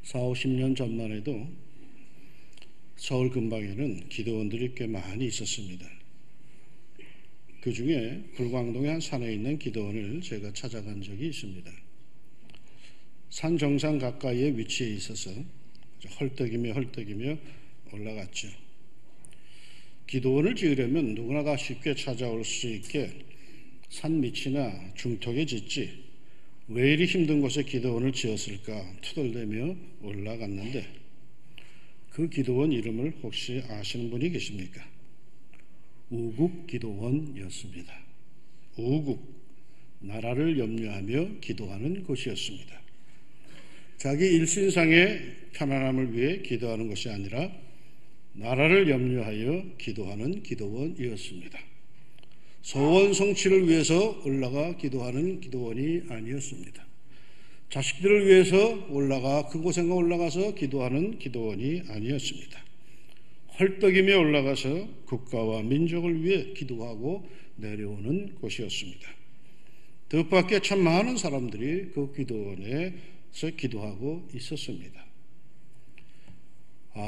40-50년 전만 해도 서울 근방에는 기도원들이 꽤 많이 있었습니다. 그 중에 불광동의 한 산에 있는 기도원을 제가 찾아간 적이 있습니다. 산 정상 가까이에 위치해 있어서 헐떡이며 올라갔죠. 기도원을 지으려면 누구나 다 쉽게 찾아올 수 있게 산 밑이나 중턱에 짓지 왜 이리 힘든 곳에 기도원을 지었을까 투덜대며 올라갔는데 그 기도원 이름을 혹시 아시는 분이 계십니까? 우국기도원이었습니다. 우국, 나라를 염려하며 기도하는 곳이었습니다. 자기 일신상의 편안함을 위해 기도하는 것이 아니라 나라를 염려하여 기도하는 기도원이었습니다. 소원 성취를 위해서 올라가 기도하는 기도원이 아니었습니다. 자식들을 위해서 그 고생과 올라가서 기도하는 기도원이 아니었습니다. 헐떡이며 올라가서 국가와 민족을 위해 기도하고 내려오는 곳이었습니다. 뜻밖의 참 많은 사람들이 그 기도원에서 기도하고 있었습니다.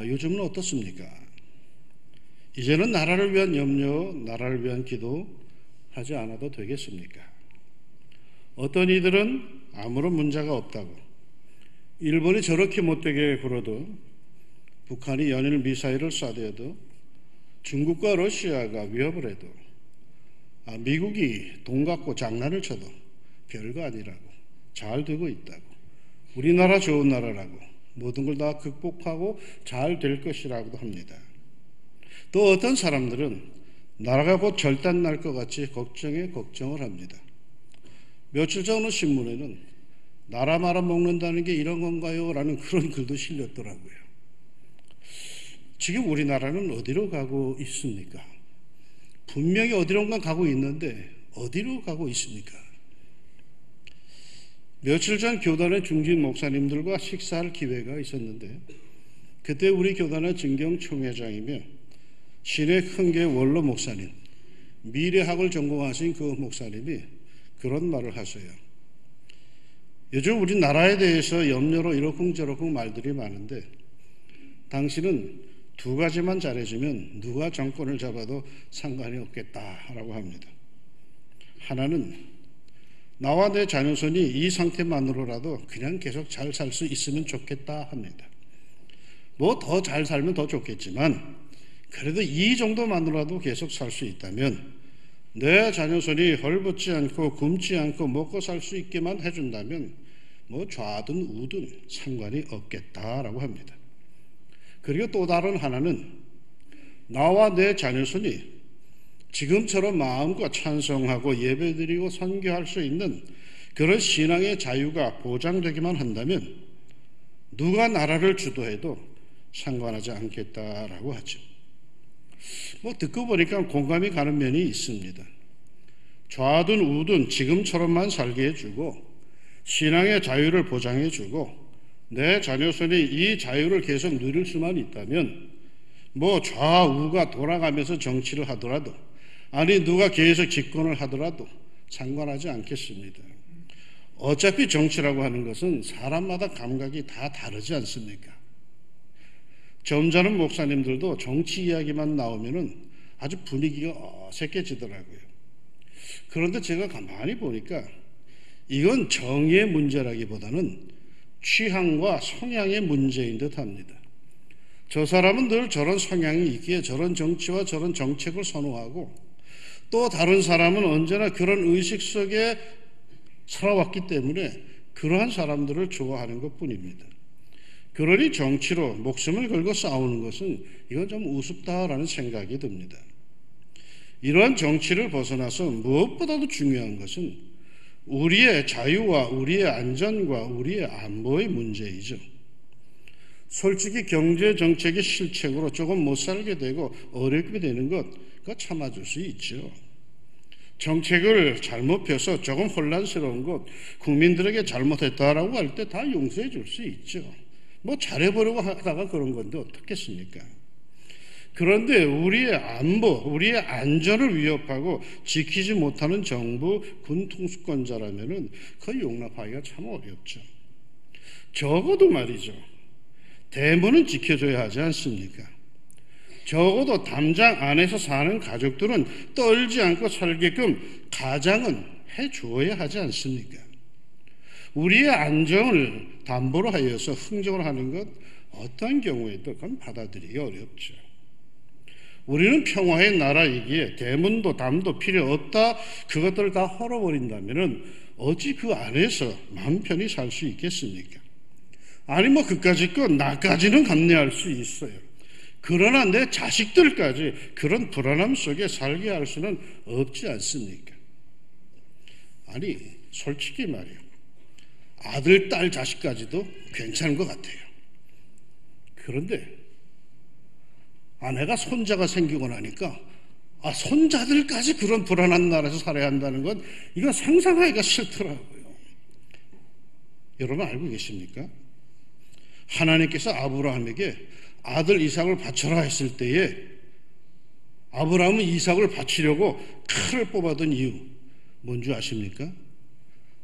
요즘은 어떻습니까? 이제는 나라를 위한 염려, 나라를 위한 기도 하지 않아도 되겠습니까? 어떤 이들은 아무런 문제가 없다고, 일본이 저렇게 못되게 굴어도, 북한이 연일 미사일을 쏴대어도, 중국과 러시아가 위협을 해도, 미국이 돈 갖고 장난을 쳐도 별거 아니라고, 잘 되고 있다고, 우리나라 좋은 나라라고, 모든 걸 다 극복하고 잘 될 것이라고도 합니다. 또 어떤 사람들은 나라가 곧 절단 날 것 같이 걱정을 합니다. 며칠 전 어느 신문에는 나라 말아먹는다는 게 이런 건가요? 라는 그런 글도 실렸더라고요. 지금 우리나라는 어디로 가고 있습니까? 분명히 어디론가 가고 있는데 어디로 가고 있습니까? 며칠 전 교단의 중진 목사님들과 식사할 기회가 있었는데 그때 우리 교단의 진경 총회장이며 신의 큰교회 원로 목사님, 미래학을 전공하신 그 목사님이 그런 말을 하세요. 요즘 우리나라에 대해서 염려로 이러쿵저러쿵 말들이 많은데 당신은 두 가지만 잘해주면 누가 정권을 잡아도 상관이 없겠다라고 합니다. 하나는 나와 내 자녀손이 이 상태만으로라도 그냥 계속 잘 살 수 있으면 좋겠다 합니다. 뭐 더 잘 살면 더 좋겠지만 그래도 이 정도만으로라도 계속 살 수 있다면 내 자녀손이 헐벗지 않고 굶지 않고 먹고 살 수 있게만 해준다면 뭐 좌든 우든 상관이 없겠다라고 합니다. 그리고 또 다른 하나는 나와 내 자녀손이 지금처럼 마음껏 찬송하고 예배드리고 선교할 수 있는 그런 신앙의 자유가 보장되기만 한다면 누가 나라를 주도해도 상관하지 않겠다라고 하죠. 뭐 듣고 보니까 공감이 가는 면이 있습니다. 좌든 우든 지금처럼만 살게 해주고 신앙의 자유를 보장해주고 내 자녀손이 이 자유를 계속 누릴 수만 있다면 뭐 좌우가 돌아가면서 정치를 하더라도 아니 누가 계속 집권을 하더라도 상관하지 않겠습니다. 어차피 정치라고 하는 것은 사람마다 감각이 다 다르지 않습니까? 점잖은 목사님들도 정치 이야기만 나오면은 아주 분위기가 어색해지더라고요. 그런데 제가 가만히 보니까 이건 정의의 문제라기보다는 취향과 성향의 문제인 듯 합니다. 저 사람은 늘 저런 성향이 있기에 저런 정치와 저런 정책을 선호하고 또 다른 사람은 언제나 그런 의식 속에 살아왔기 때문에 그러한 사람들을 좋아하는 것뿐입니다. 그러니 정치로 목숨을 걸고 싸우는 것은 이건 좀 우습다라는 생각이 듭니다. 이러한 정치를 벗어나서 무엇보다도 중요한 것은 우리의 자유와 우리의 안전과 우리의 안보의 문제이죠. 솔직히 경제정책의 실책으로 조금 못 살게 되고 어렵게 되는 것, 그거 참아줄 수 있죠. 정책을 잘못 펴서 조금 혼란스러운 것, 국민들에게 잘못했다라고 할 때 다 용서해 줄 수 있죠. 뭐 잘해보려고 하다가 그런 건데 어떻겠습니까? 그런데 우리의 안보, 우리의 안전을 위협하고 지키지 못하는 정부, 군 통수권자라면은 그 용납하기가 참 어렵죠. 적어도 말이죠. 대문은 지켜줘야 하지 않습니까? 적어도 담장 안에서 사는 가족들은 떨지 않고 살게끔 가장은 해주어야 하지 않습니까? 우리의 안정을 담보로 하여서 흥정을 하는 것 어떤 경우에도 그건 받아들이기 어렵죠. 우리는 평화의 나라이기에 대문도 담도 필요 없다, 그것들을 다 헐어버린다면 어찌 그 안에서 마음 편히 살 수 있겠습니까? 아니 뭐 그까짓 것 나까지는 감내할 수 있어요. 그러나 내 자식들까지 그런 불안함 속에 살게 할 수는 없지 않습니까? 아니 솔직히 말이에요. 아들, 딸, 자식까지도 괜찮은 것 같아요. 그런데 아내가 손자가 생기고 나니까 손자들까지 그런 불안한 나라에서 살아야 한다는 건 이건 상상하기가 싫더라고요. 여러분 알고 계십니까? 하나님께서 아브라함에게 아들 이삭을 바쳐라 했을 때에 아브라함은 이삭을 바치려고 칼을 뽑아둔 이유 뭔지 아십니까?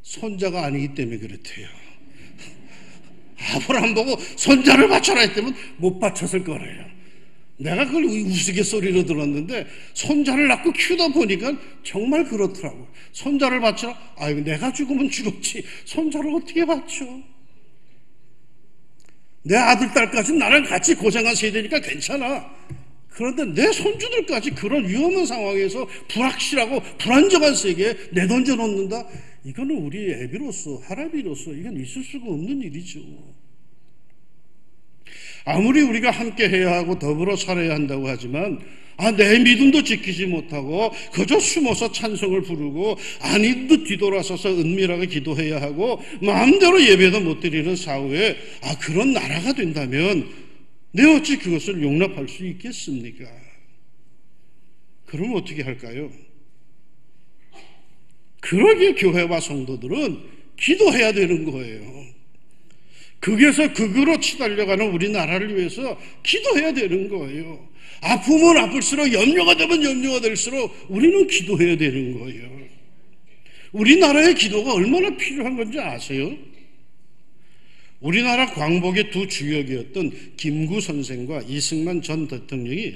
손자가 아니기 때문에 그렇대요. 아브라함 보고 손자를 바쳐라 했다면 못 바쳤을 거래요. 내가 그걸 우스갯소리로 들었는데 손자를 낳고 키우다 보니까 정말 그렇더라고요. 손자를 바쳐라? 아이고 내가 죽으면 죽었지 손자를 어떻게 바쳐? 내 아들, 딸까지 나랑 같이 고생한 세대니까 괜찮아. 그런데 내 손주들까지 그런 위험한 상황에서 불확실하고 불안정한 세계에 내던져 놓는다? 이거는 우리 애비로서, 할아비로서 이건 있을 수가 없는 일이죠. 아무리 우리가 함께 해야 하고 더불어 살아야 한다고 하지만 내 믿음도 지키지 못하고 그저 숨어서 찬송을 부르고 아닌 듯 뒤돌아서서 은밀하게 기도해야 하고 마음대로 예배도 못 드리는 사후에 그런 나라가 된다면 내 어찌 그것을 용납할 수 있겠습니까? 그러면 어떻게 할까요? 그러기에 교회와 성도들은 기도해야 되는 거예요. 극에서 극으로 치달려가는 우리나라를 위해서 기도해야 되는 거예요. 아프면 아플수록 염려가 되면 염려가 될수록 우리는 기도해야 되는 거예요. 우리나라의 기도가 얼마나 필요한 건지 아세요? 우리나라 광복의 두 주역이었던 김구 선생과 이승만 전 대통령이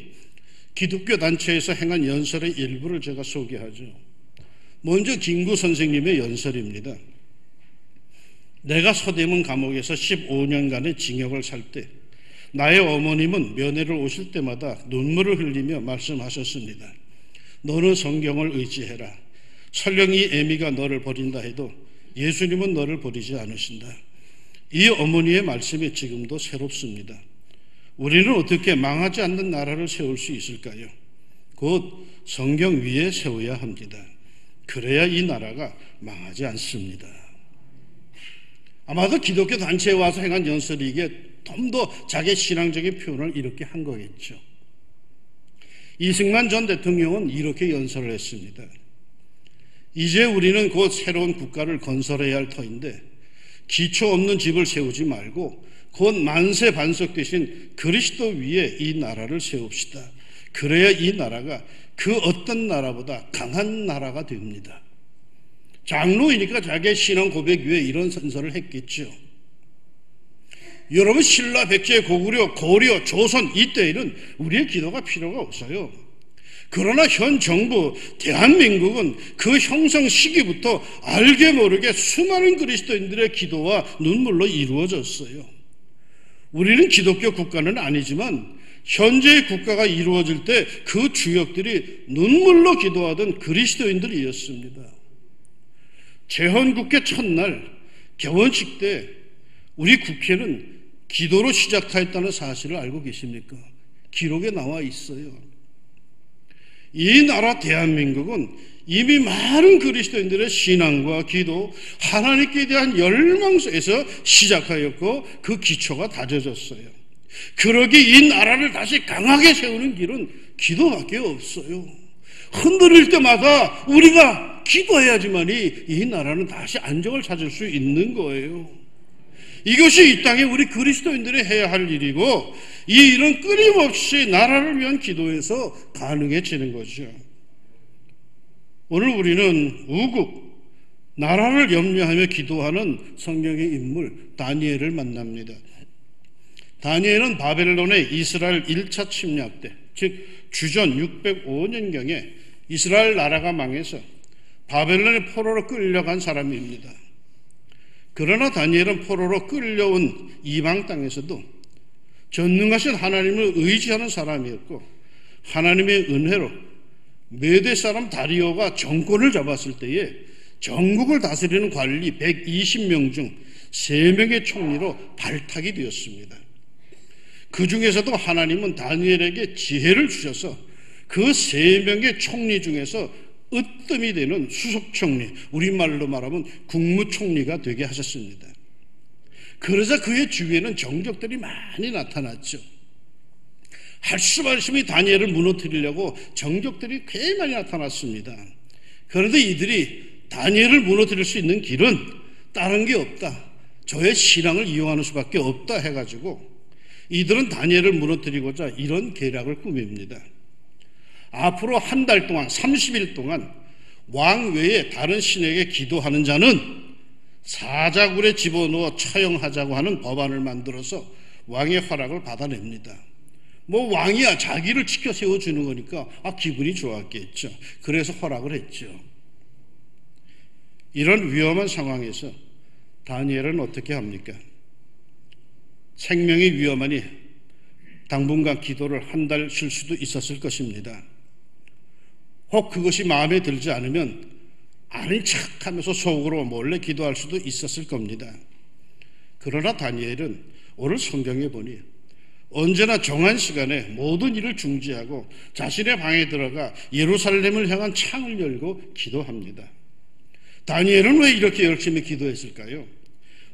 기독교 단체에서 행한 연설의 일부를 제가 소개하죠. 먼저 김구 선생님의 연설입니다. 내가 서대문 감옥에서 15년간의 징역을 살 때 나의 어머님은 면회를 오실 때마다 눈물을 흘리며 말씀하셨습니다. 너는 성경을 의지해라. 설령 이 애미가 너를 버린다 해도 예수님은 너를 버리지 않으신다. 이 어머니의 말씀이 지금도 새롭습니다. 우리는 어떻게 망하지 않는 나라를 세울 수 있을까요? 곧 성경 위에 세워야 합니다. 그래야 이 나라가 망하지 않습니다. 아마도 기독교 단체에 와서 행한 연설이기에 좀 더 자기 신앙적인 표현을 이렇게 한 거겠죠. 이승만 전 대통령은 이렇게 연설을 했습니다. 이제 우리는 곧 새로운 국가를 건설해야 할 터인데 기초 없는 집을 세우지 말고 곧 만세 반석 되신 그리스도 위에 이 나라를 세웁시다. 그래야 이 나라가 그 어떤 나라보다 강한 나라가 됩니다. 장로이니까 자기의 신앙 고백 위에 이런 선서를 했겠죠. 여러분 신라, 백제, 고구려, 고려, 조선 이때에는 우리의 기도가 필요가 없어요. 그러나 현 정부 대한민국은 그 형성 시기부터 알게 모르게 수많은 그리스도인들의 기도와 눈물로 이루어졌어요. 우리는 기독교 국가는 아니지만 현재의 국가가 이루어질 때 그 주역들이 눈물로 기도하던 그리스도인들이었습니다. 재헌국회 첫날 개원식 때 우리 국회는 기도로 시작하였다는 사실을 알고 계십니까? 기록에 나와 있어요. 이 나라 대한민국은 이미 많은 그리스도인들의 신앙과 기도, 하나님께 대한 열망 속에서 시작하였고 그 기초가 다져졌어요. 그러기 이 나라를 다시 강하게 세우는 길은 기도밖에 없어요. 흔들릴 때마다 우리가 기도해야지만이 이 나라는 다시 안정을 찾을 수 있는 거예요. 이것이 이 땅에 우리 그리스도인들이 해야 할 일이고 이 일은 끊임없이 나라를 위한 기도에서 가능해지는 거죠. 오늘 우리는 우국, 나라를 염려하며 기도하는 성경의 인물 다니엘을 만납니다. 다니엘은 바벨론의 이스라엘 1차 침략 때, 즉 주전 605년경에 이스라엘 나라가 망해서 바벨론의 포로로 끌려간 사람입니다. 그러나 다니엘은 포로로 끌려온 이방 땅에서도 전능하신 하나님을 의지하는 사람이었고, 하나님의 은혜로 메대 사람 다리오가 정권을 잡았을 때에 전국을 다스리는 관리 120명 중 3명의 총리로 발탁이 되었습니다. 그 중에서도 하나님은 다니엘에게 지혜를 주셔서 그 3명의 총리 중에서 으뜸이 되는 수석총리, 우리말로 말하면 국무총리가 되게 하셨습니다. 그러자 그의 주위에는 정적들이 많이 나타났죠. 할 수 없이 다니엘을 무너뜨리려고 정적들이 꽤 많이 나타났습니다. 그런데 이들이 다니엘을 무너뜨릴 수 있는 길은 다른 게 없다, 저의 신앙을 이용하는 수밖에 없다 해가지고 이들은 다니엘을 무너뜨리고자 이런 계략을 꾸밉니다. 앞으로 한 달 동안 30일 동안 왕 외에 다른 신에게 기도하는 자는 사자굴에 집어넣어 처형하자고 하는 법안을 만들어서 왕의 허락을 받아냅니다. 뭐 왕이야 자기를 지켜 세워주는 거니까 기분이 좋았겠죠. 그래서 허락을 했죠. 이런 위험한 상황에서 다니엘은 어떻게 합니까? 생명이 위험하니 당분간 기도를 한 달 쉴 수도 있었을 것입니다. 혹 그것이 마음에 들지 않으면 아닌 척하면서 속으로 몰래 기도할 수도 있었을 겁니다. 그러나 다니엘은 오늘 성경에 보니 언제나 정한 시간에 모든 일을 중지하고 자신의 방에 들어가 예루살렘을 향한 창을 열고 기도합니다. 다니엘은 왜 이렇게 열심히 기도했을까요?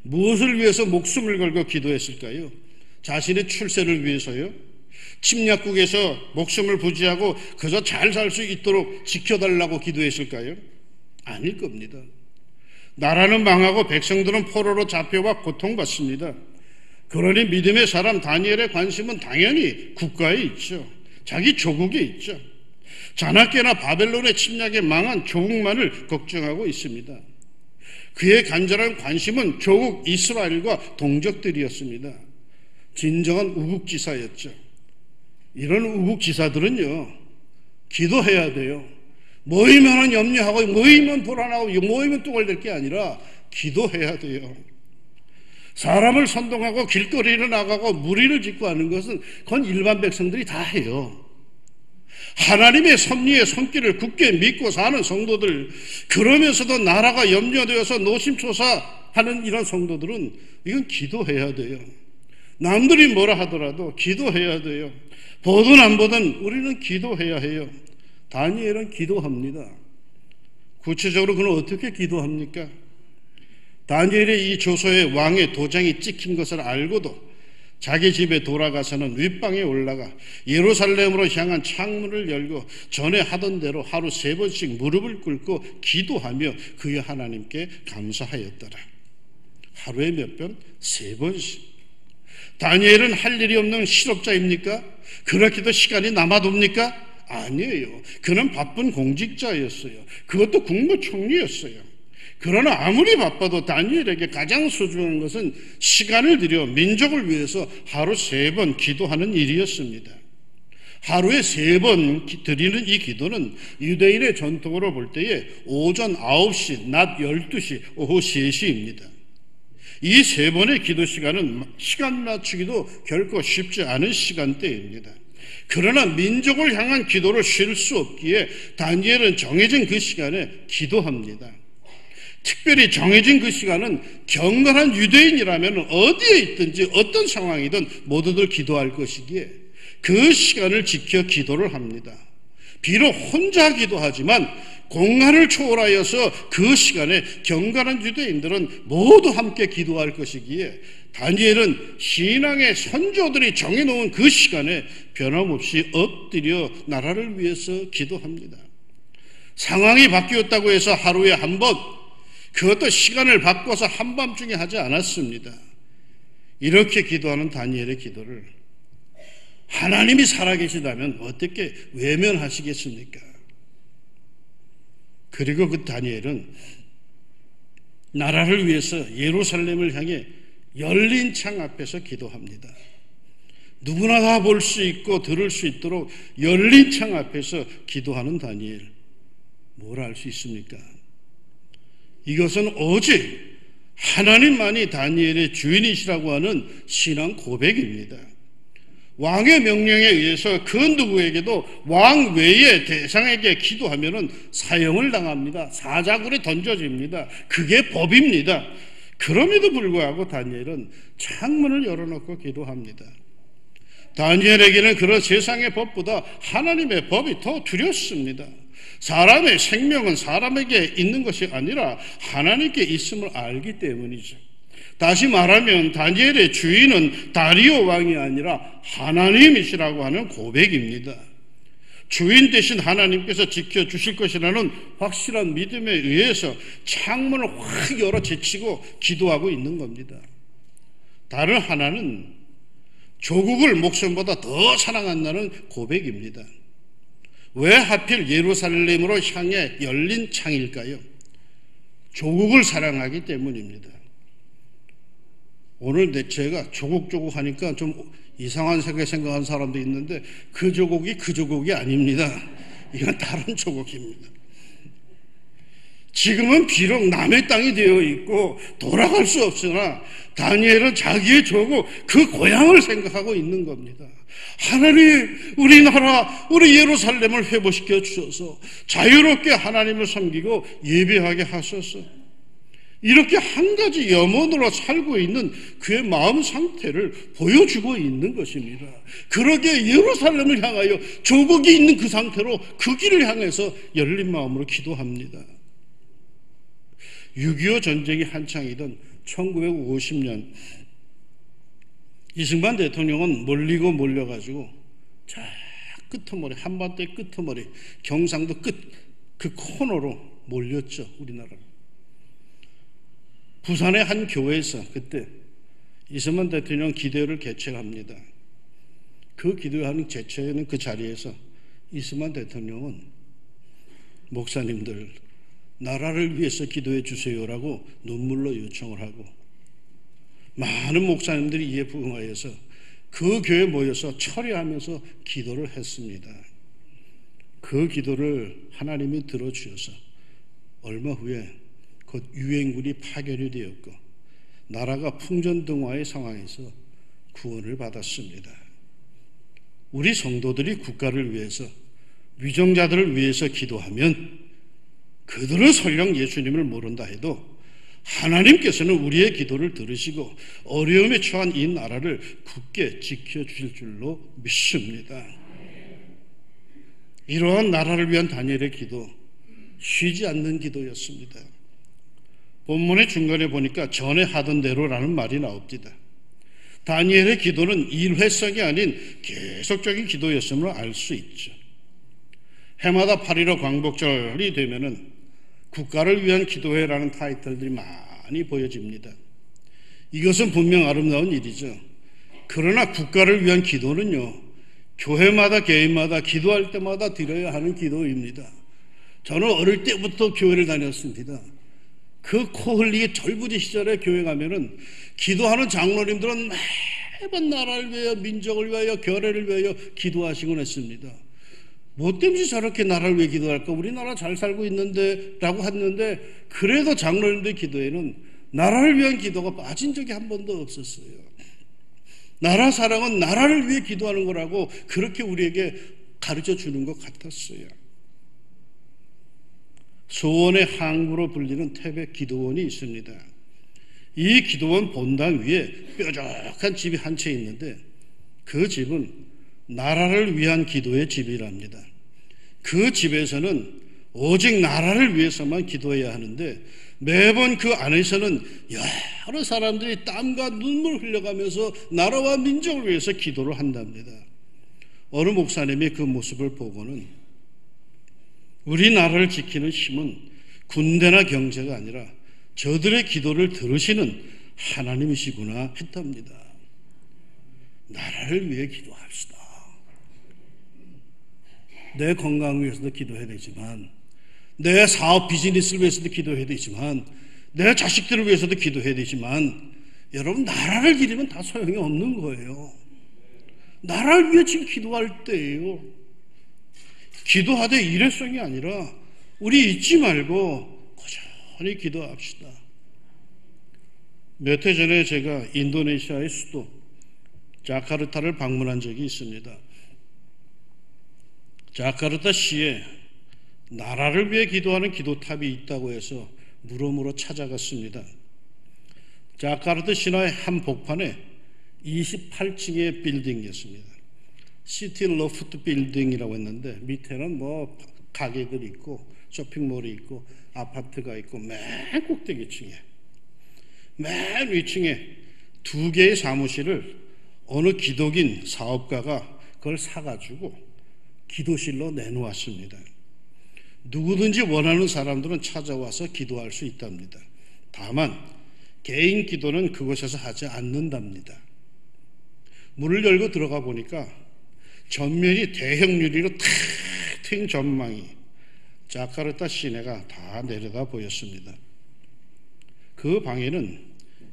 무엇을 위해서 목숨을 걸고 기도했을까요? 자신의 출세를 위해서요? 침략국에서 목숨을 부지하고 그저 잘 살 수 있도록 지켜달라고 기도했을까요? 아닐 겁니다. 나라는 망하고 백성들은 포로로 잡혀와 고통받습니다. 그러니 믿음의 사람 다니엘의 관심은 당연히 국가에 있죠. 자기 조국에 있죠. 자나깨나 바벨론의 침략에 망한 조국만을 걱정하고 있습니다. 그의 간절한 관심은 조국 이스라엘과 동족들이었습니다. 진정한 우국지사였죠. 이런 우국지사들은요, 기도해야 돼요. 모이면 염려하고 모이면 불안하고 모이면 뚱얼댈 게 아니라 기도해야 돼요. 사람을 선동하고 길거리를 나가고 무리를 짓고 하는 것은 그건 일반 백성들이 다 해요. 하나님의 섭리의 손길을 굳게 믿고 사는 성도들, 그러면서도 나라가 염려되어서 노심초사하는 이런 성도들은 이건 기도해야 돼요. 남들이 뭐라 하더라도 기도해야 돼요. 보든 안 보든 우리는 기도해야 해요. 다니엘은 기도합니다. 구체적으로 그는 어떻게 기도합니까? 다니엘의 이 조서에 왕의 도장이 찍힌 것을 알고도 자기 집에 돌아가서는 윗방에 올라가 예루살렘으로 향한 창문을 열고 전에 하던 대로 하루 3번씩 무릎을 꿇고 기도하며 그의 하나님께 감사하였더라. 하루에 몇 번? 3번씩. 다니엘은 할 일이 없는 실업자입니까? 그렇게도 시간이 남아돕니까? 아니에요. 그는 바쁜 공직자였어요. 그것도 국무총리였어요. 그러나 아무리 바빠도 다니엘에게 가장 소중한 것은 시간을 들여 민족을 위해서 하루 3번 기도하는 일이었습니다. 하루에 3번 드리는 이 기도는 유대인의 전통으로 볼 때에 오전 9시, 낮 12시, 오후 3시입니다. 이 3번의 기도 시간은 시간 맞추기도 결코 쉽지 않은 시간대입니다. 그러나 민족을 향한 기도를 쉴 수 없기에 다니엘은 정해진 그 시간에 기도합니다. 특별히 정해진 그 시간은 경건한 유대인이라면 어디에 있든지 어떤 상황이든 모두들 기도할 것이기에 그 시간을 지켜 기도를 합니다. 비록 혼자 기도하지만 공간을 초월하여서 그 시간에 경건한 유대인들은 모두 함께 기도할 것이기에 다니엘은 신앙의 선조들이 정해놓은 그 시간에 변함없이 엎드려 나라를 위해서 기도합니다. 상황이 바뀌었다고 해서 하루에 한 번, 그것도 시간을 바꿔서 한밤중에 하지 않았습니다. 이렇게 기도하는 다니엘의 기도를 하나님이 살아계시다면 어떻게 외면하시겠습니까? 그리고 그 다니엘은 나라를 위해서 예루살렘을 향해 열린 창 앞에서 기도합니다. 누구나 다 볼 수 있고 들을 수 있도록 열린 창 앞에서 기도하는 다니엘, 뭘 알 수 있습니까? 이것은 오직 하나님만이 다니엘의 주인이시라고 하는 신앙 고백입니다. 왕의 명령에 의해서 그 누구에게도 왕 외의 대상에게 기도하면 사형을 당합니다. 사자굴에 던져집니다. 그게 법입니다. 그럼에도 불구하고 다니엘은 창문을 열어놓고 기도합니다. 다니엘에게는 그런 세상의 법보다 하나님의 법이 더 두렵습니다. 사람의 생명은 사람에게 있는 것이 아니라 하나님께 있음을 알기 때문이죠. 다시 말하면 다니엘의 주인은 다리오 왕이 아니라 하나님이시라고 하는 고백입니다. 주인 대신 하나님께서 지켜주실 것이라는 확실한 믿음에 의해서 창문을 확 열어 제치고 기도하고 있는 겁니다. 다른 하나는 조국을 목숨보다 더 사랑한다는 고백입니다. 왜 하필 예루살렘으로 향해 열린 창일까요? 조국을 사랑하기 때문입니다. 오늘 제가 조국 하니까 좀 이상한 생각하는 사람도 있는데 그 조국이 아닙니다. 이건 다른 조국입니다. 지금은 비록 남의 땅이 되어 있고 돌아갈 수 없으나 다니엘은 자기의 조국, 그 고향을 생각하고 있는 겁니다. 하나님, 우리나라, 우리 예루살렘을 회복시켜 주셔서 자유롭게 하나님을 섬기고 예배하게 하소서. 이렇게 한 가지 염원으로 살고 있는 그의 마음 상태를 보여주고 있는 것입니다. 그러기에 예루살렘을 향하여 조국이 있는 그 상태로 그 길을 향해서 열린 마음으로 기도합니다. 6.25 전쟁이 한창이던 1950년 이승만 대통령은 몰려가지고 저 끄트머리, 한반도의 끄트머리, 경상도 그 코너로 몰렸죠. 우리나라로. 부산의 한 교회에서 그때 이승만 대통령 기도회를 개최합니다. 그 기도회하는 개최하는 그 자리에서 이승만 대통령은 목사님들 나라를 위해서 기도해 주세요라고 눈물로 요청을 하고 많은 목사님들이 이에 부응하여서 그 교회에 모여서 철회하면서 기도를 했습니다. 그 기도를 하나님이 들어주셔서 얼마 후에 곧 유엔군이 파견이 되었고 나라가 풍전등화의 상황에서 구원을 받았습니다. 우리 성도들이 국가를 위해서 위정자들을 위해서 기도하면 그들은 설령 예수님을 모른다 해도 하나님께서는 우리의 기도를 들으시고 어려움에 처한 이 나라를 굳게 지켜주실 줄로 믿습니다. 이러한 나라를 위한 다니엘의 기도, 쉬지 않는 기도였습니다. 본문의 중간에 보니까 전에 하던 대로라는 말이 나옵니다. 다니엘의 기도는 일회성이 아닌 계속적인 기도였음을 알 수 있죠. 해마다 8.15 광복절이 되면은 국가를 위한 기도회라는 타이틀들이 많이 보여집니다. 이것은 분명 아름다운 일이죠. 그러나 국가를 위한 기도는요, 교회마다 개인마다 기도할 때마다 드려야 하는 기도입니다. 저는 어릴 때부터 교회를 다녔습니다. 그 코 흘리기 절부지 시절에 교회 가면은 기도하는 장로님들은 매번 나라를 위하여, 민족을 위하여, 교회를 위하여 기도하시곤 했습니다. 뭐 때문에 저렇게 나라를 위해 기도할까? 우리나라 잘 살고 있는데 라고 했는데 그래도 장로님들 기도에는 나라를 위한 기도가 빠진 적이 한 번도 없었어요. 나라 사랑은 나라를 위해 기도하는 거라고 그렇게 우리에게 가르쳐 주는 것 같았어요. 소원의 항구로 불리는 태백 기도원이 있습니다. 이 기도원 본당 위에 뾰족한 집이 한 채 있는데 그 집은 나라를 위한 기도의 집이랍니다. 그 집에서는 오직 나라를 위해서만 기도해야 하는데 매번 그 안에서는 여러 사람들이 땀과 눈물 흘려가면서 나라와 민족을 위해서 기도를 한답니다. 어느 목사님이 그 모습을 보고는 우리나라를 지키는 힘은 군대나 경제가 아니라 저들의 기도를 들으시는 하나님이시구나 했답니다. 나라를 위해 기도합시다. 내 건강을 위해서도 기도해야 되지만 내 사업 비즈니스를 위해서도 기도해야 되지만 내 자식들을 위해서도 기도해야 되지만 여러분 나라를 기리면 다 소용이 없는 거예요. 나라를 위해 지금 기도할 때예요. 기도하되 일회성이 아니라 우리 잊지 말고 꾸준히 기도합시다. 몇 해 전에 제가 인도네시아의 수도 자카르타를 방문한 적이 있습니다. 자카르타 시에 나라를 위해 기도하는 기도탑이 있다고 해서 물어물어 찾아갔습니다. 자카르타 시내의 한 복판에 28층의 빌딩이었습니다. 시티 로프트 빌딩이라고 했는데 밑에는 뭐 가게들이 있고 쇼핑몰이 있고 아파트가 있고 맨 꼭대기층에 맨 위층에 2개의 사무실을 어느 기독인 사업가가 그걸 사가지고 기도실로 내놓았습니다. 누구든지 원하는 사람들은 찾아와서 기도할 수 있답니다. 다만 개인 기도는 그곳에서 하지 않는답니다. 문을 열고 들어가 보니까 전면이 대형 유리로 탁 트인 전망이 자카르타 시내가 다 내려다 보였습니다. 그 방에는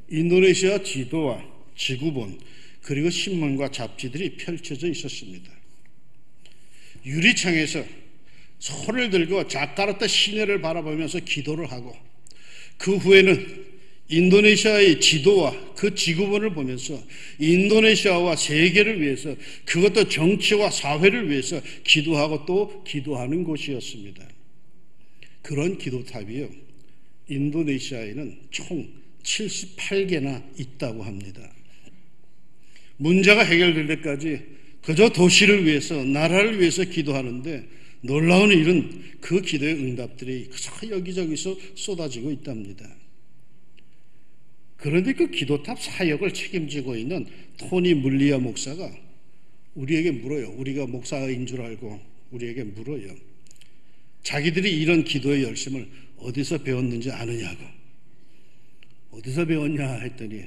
인도네시아 지도와 지구본 그리고 신문과 잡지들이 펼쳐져 있었습니다. 유리창에서 손을 들고 자카르타 시내를 바라보면서 기도를 하고 그 후에는 인도네시아의 지도와 그 지구본을 보면서 인도네시아와 세계를 위해서 그것도 정치와 사회를 위해서 기도하고 또 기도하는 곳이었습니다. 그런 기도탑이요, 인도네시아에는 총 78개나 있다고 합니다. 문제가 해결될 때까지 그저 도시를 위해서 나라를 위해서 기도하는데 놀라운 일은 그 기도의 응답들이 그저 여기저기서 쏟아지고 있답니다. 그런데 그 기도탑 사역을 책임지고 있는 토니 물리아 목사가 우리에게 물어요. 우리가 목사인 줄 알고 우리에게 물어요. 자기들이 이런 기도의 열심을 어디서 배웠는지 아느냐고. 어디서 배웠냐 했더니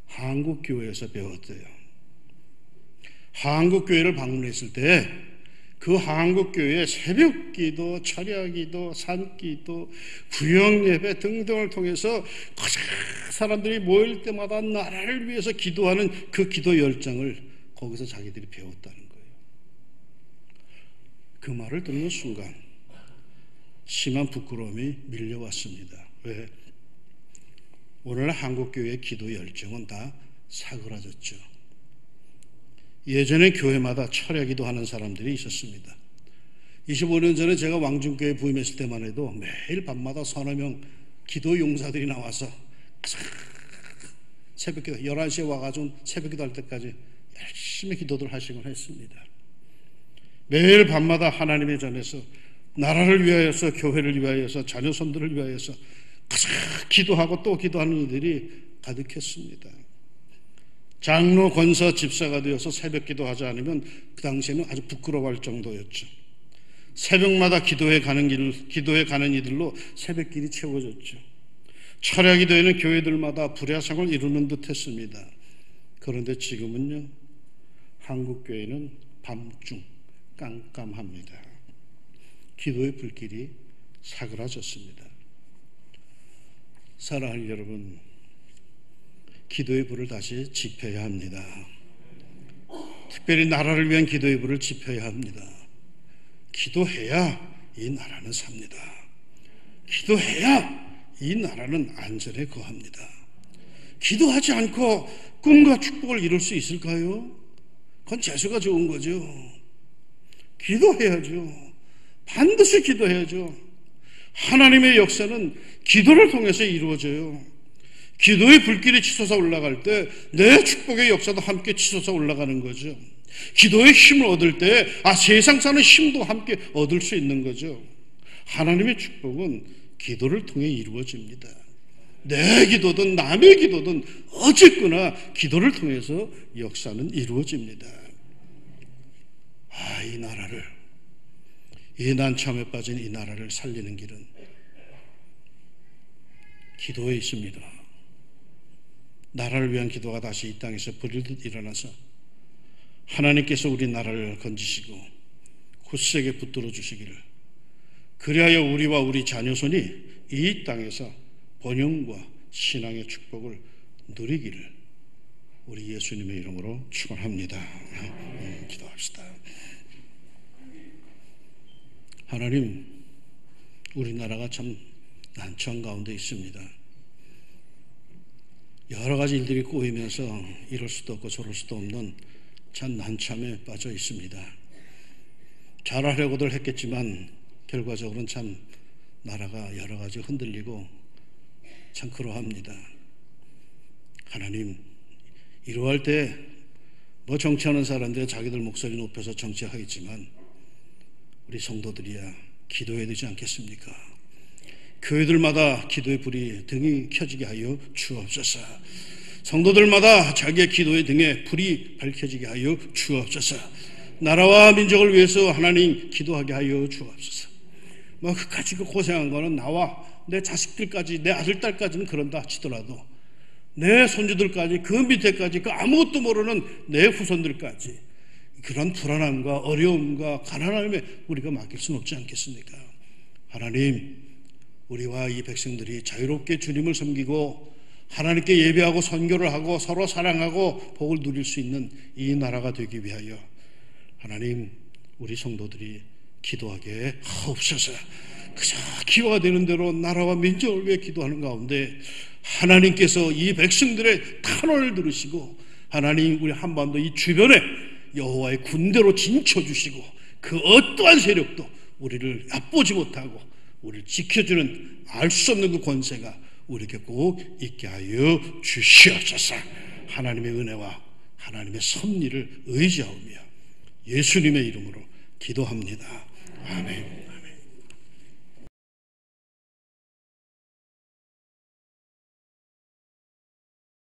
한국교회에서 배웠대요. 한국교회를 방문했을 때 그 한국교회의 새벽기도, 철야기도, 산기도, 구역예배 등등을 통해서 사람들이 모일 때마다 나라를 위해서 기도하는 그 기도 열정을 거기서 자기들이 배웠다는 거예요. 그 말을 듣는 순간 심한 부끄러움이 밀려왔습니다. 왜? 오늘 한국교회의 기도 열정은 다 사그라졌죠. 예전에 교회마다 철야기도 하는 사람들이 있었습니다. 25년 전에 제가 왕중교회 부임했을 때만 해도 매일 밤마다 서너 명 기도 용사들이 나와서 새벽기도 11시에 와가지고 새벽기도 할 때까지 열심히 기도를 하시곤 했습니다. 매일 밤마다 하나님의 전에서 나라를 위하여서, 교회를 위하여서, 자녀 손들을 위하여서 기도하고 또 기도하는 이들이 가득했습니다. 장로, 권사, 집사가 되어서 새벽 기도하지 않으면 그 당시에는 아주 부끄러워할 정도였죠. 새벽마다 기도에 가는 이들로 새벽길이 채워졌죠. 철야 기도에는 교회들마다 불야성을 이루는 듯 했습니다. 그런데 지금은요, 한국교회는 밤중 깜깜합니다. 기도의 불길이 사그라졌습니다. 사랑하는 여러분, 기도의 불을 다시 지펴야 합니다. 특별히 나라를 위한 기도의 불을 지펴야 합니다. 기도해야 이 나라는 삽니다. 기도해야 이 나라는 안전에 거합니다. 기도하지 않고 꿈과 축복을 이룰 수 있을까요? 그건 재수가 좋은 거죠. 기도해야죠. 반드시 기도해야죠. 하나님의 역사는 기도를 통해서 이루어져요. 기도의 불길이 치솟아 올라갈 때 내 축복의 역사도 함께 치솟아 올라가는 거죠. 기도의 힘을 얻을 때 세상 사는 힘도 함께 얻을 수 있는 거죠. 하나님의 축복은 기도를 통해 이루어집니다. 내 기도든 남의 기도든 어쨌거나 기도를 통해서 역사는 이루어집니다. 이 나라를, 이 난참에 빠진 이 나라를 살리는 길은 기도에 있습니다. 나라를 위한 기도가 다시 이 땅에서 부르듯 일어나서 하나님께서 우리 나라를 건지시고 굳세게 붙들어 주시기를, 그리하여 우리와 우리 자녀손이 이 땅에서 번영과 신앙의 축복을 누리기를 우리 예수님의 이름으로 축원합니다. 기도합시다. 하나님, 우리나라가 참 난처한 가운데 있습니다. 여러 가지 일들이 꼬이면서 이럴 수도 없고 저럴 수도 없는 참 난참에 빠져 있습니다. 잘하려고들 했겠지만 결과적으로는 참 나라가 여러 가지 흔들리고 참 그러합니다. 하나님, 이러할 때 뭐 정치하는 사람들이 자기들 목소리 높여서 정치하겠지만 우리 성도들이야 기도해야 되지 않겠습니까? 교회들마다 기도의 불이 등이 켜지게 하여 주옵소서. 성도들마다 자기의 기도의 등에 불이 밝혀지게 하여 주옵소서. 나라와 민족을 위해서 하나님 기도하게 하여 주옵소서. 뭐 그까지 고생한 거는 나와 내 자식들까지, 내 아들, 딸까지는 그런다 치더라도 내 손주들까지, 그 밑에까지, 그 아무것도 모르는 내 후손들까지 그런 불안함과 어려움과 가난함에 우리가 맡길 수는 없지 않겠습니까? 하나님, 우리와 이 백성들이 자유롭게 주님을 섬기고 하나님께 예배하고 선교를 하고 서로 사랑하고 복을 누릴 수 있는 이 나라가 되기 위하여 하나님, 우리 성도들이 기도하게 하옵소서. 그저 기도가 되는 대로 나라와 민족을 위해 기도하는 가운데 하나님께서 이 백성들의 탄원을 들으시고 하나님, 우리 한반도 이 주변에 여호와의 군대로 진쳐주시고 그 어떠한 세력도 우리를 얕보지 못하고 우리를 지켜주는 알 수 없는 그 권세가 우리에게 꼭 있게 하여 주시옵소서. 하나님의 은혜와 하나님의 섭리를 의지하오며 예수님의 이름으로 기도합니다. 아멘.